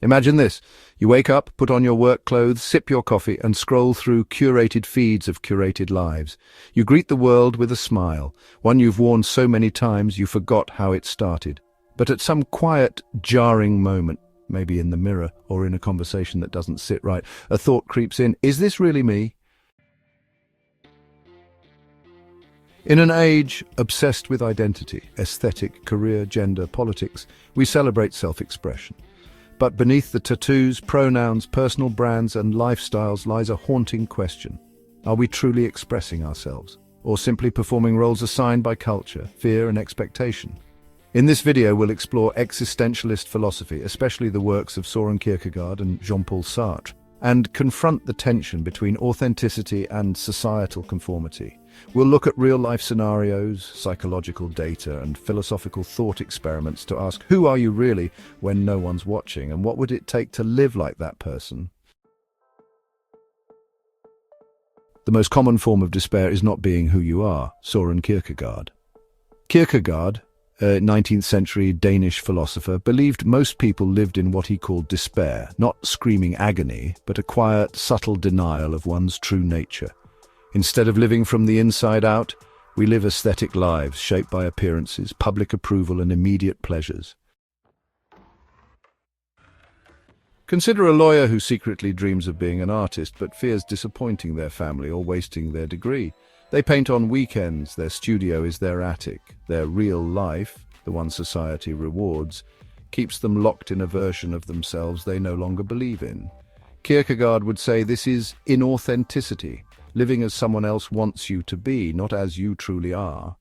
Imagine this. You wake up, put on your work clothes, sip your coffee, and scroll through curated feeds of curated lives. You greet the world with a smile, one you've worn so many times you forgot how it started. But at some quiet, jarring moment, maybe in the mirror or in a conversation that doesn't sit right, a thought creeps in. Is this really me? In an age obsessed with identity, aesthetic, career, gender, politics, we celebrate self-expression. But beneath the tattoos, pronouns, personal brands, and lifestyles lies a haunting question. Are we truly expressing ourselves, or simply performing roles assigned by culture, fear, and expectation? In this video, we'll explore existentialist philosophy, especially the works of Søren Kierkegaard and Jean-Paul Sartre, and confront the tension between authenticity and societal conformity. We'll look at real-life scenarios, psychological data, and philosophical thought experiments to ask, who are you really when no one's watching, and what would it take to live like that person? The most common form of despair is not being who you are. Søren Kierkegaard. Kierkegaard, a 19th century Danish philosopher, believed most people lived in what he called despair, not screaming agony, but a quiet, subtle denial of one's true nature. Instead of living from the inside out, we live aesthetic lives shaped by appearances, public approval, and immediate pleasures. Consider a lawyer who secretly dreams of being an artist but fears disappointing their family or wasting their degree. They paint on weekends, their studio is their attic. Their real life, the one society rewards, keeps them locked in a version of themselves they no longer believe in. Kierkegaard would say this is inauthenticity, living as someone else wants you to be, not as you truly are.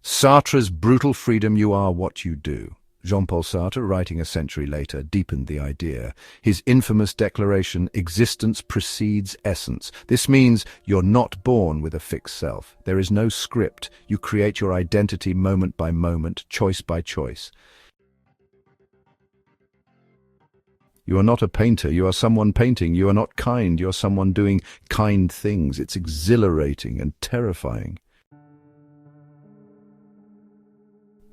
Sartre's brutal freedom, you are what you do. Jean-Paul Sartre, writing a century later, deepened the idea. His infamous declaration, existence precedes essence. This means you're not born with a fixed self. There is no script. You create your identity moment by moment, choice by choice. You are not a painter, you are someone painting. You are not kind, you are someone doing kind things. It's exhilarating and terrifying.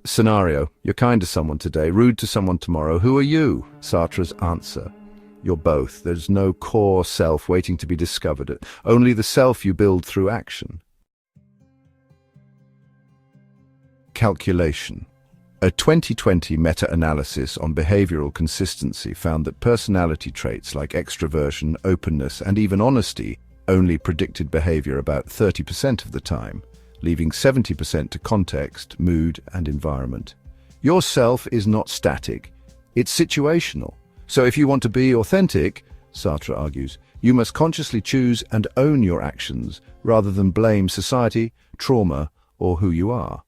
Scenario: you're kind to someone today, rude to someone tomorrow. Who are you? Sartre's answer: you're both. There's no core self waiting to be discovered, only the self you build through action. Calculation. A 2020 meta-analysis on behavioral consistency found that personality traits like extroversion, openness, and even honesty only predicted behavior about 30% of the time, leaving 70% to context, mood, and environment. Your self is not static, it's situational. So if you want to be authentic, Sartre argues, you must consciously choose and own your actions rather than blame society, trauma, or who you are.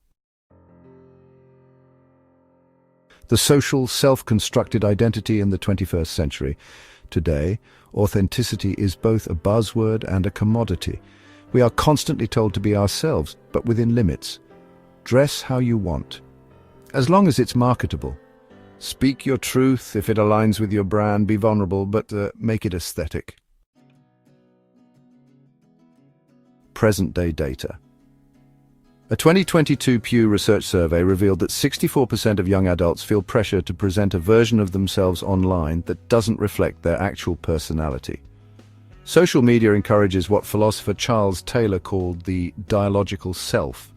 The social, self-constructed identity in the 21st century. Today, authenticity is both a buzzword and a commodity. We are constantly told to be ourselves, but within limits. Dress how you want, as long as it's marketable. Speak your truth if it aligns with your brand. Be vulnerable, but make it aesthetic. Present-day data. A 2022 Pew Research survey revealed that 64% of young adults feel pressure to present a version of themselves online that doesn't reflect their actual personality. Social media encourages what philosopher Charles Taylor called the dialogical self,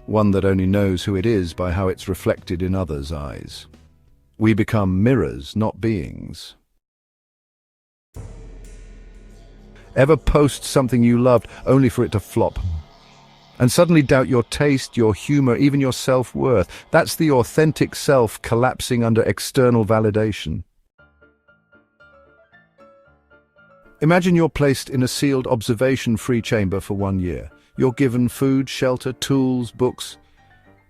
one that only knows who it is by how it's reflected in others' eyes. We become mirrors, not beings. Ever post something you loved only for it to flop? And suddenly doubt your taste, your humor, even your self-worth. That's the authentic self collapsing under external validation. Imagine you're placed in a sealed observation-free chamber for 1 year. You're given food, shelter, tools, books,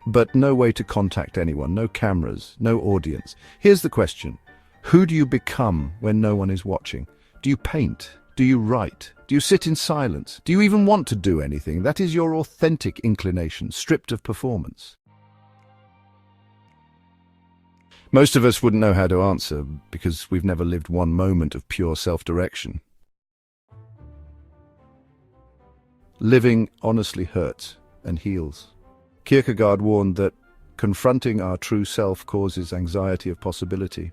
but no way to contact anyone, no cameras, no audience. Here's the question: who do you become when no one is watching? Do you paint? Do you write? Do you sit in silence? Do you even want to do anything? That is your authentic inclination, stripped of performance. Most of us wouldn't know how to answer because we've never lived one moment of pure self-direction. Living honestly hurts and heals. Kierkegaard warned that confronting our true self causes anxiety of possibility.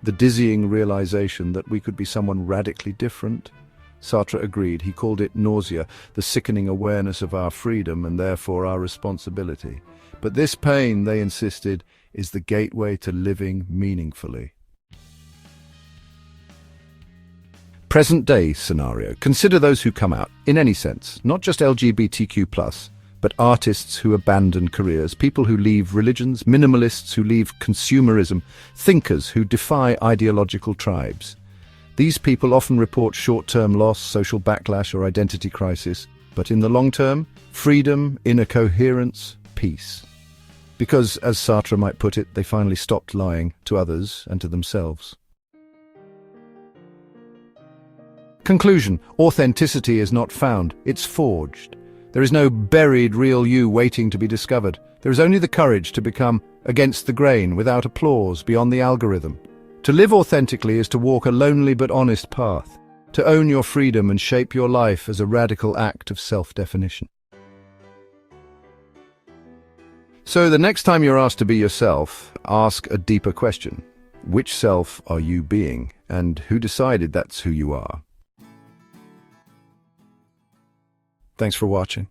The dizzying realization that we could be someone radically different. Sartre agreed. He called it nausea, the sickening awareness of our freedom and therefore our responsibility. But this pain, they insisted, is the gateway to living meaningfully. Present-day scenario. Consider those who come out, in any sense, not just LGBTQ+, but artists who abandon careers, people who leave religions, minimalists who leave consumerism, thinkers who defy ideological tribes. These people often report short-term loss, social backlash, or identity crisis, but in the long term, freedom, inner coherence, peace. Because, as Sartre might put it, they finally stopped lying to others and to themselves. Conclusion: authenticity is not found, it's forged. There is no buried real you waiting to be discovered. There is only the courage to become against the grain, without applause, beyond the algorithm. To live authentically is to walk a lonely but honest path, to own your freedom and shape your life as a radical act of self-definition. So the next time you're asked to be yourself, ask a deeper question. Which self are you being, and who decided that's who you are? Thanks for watching.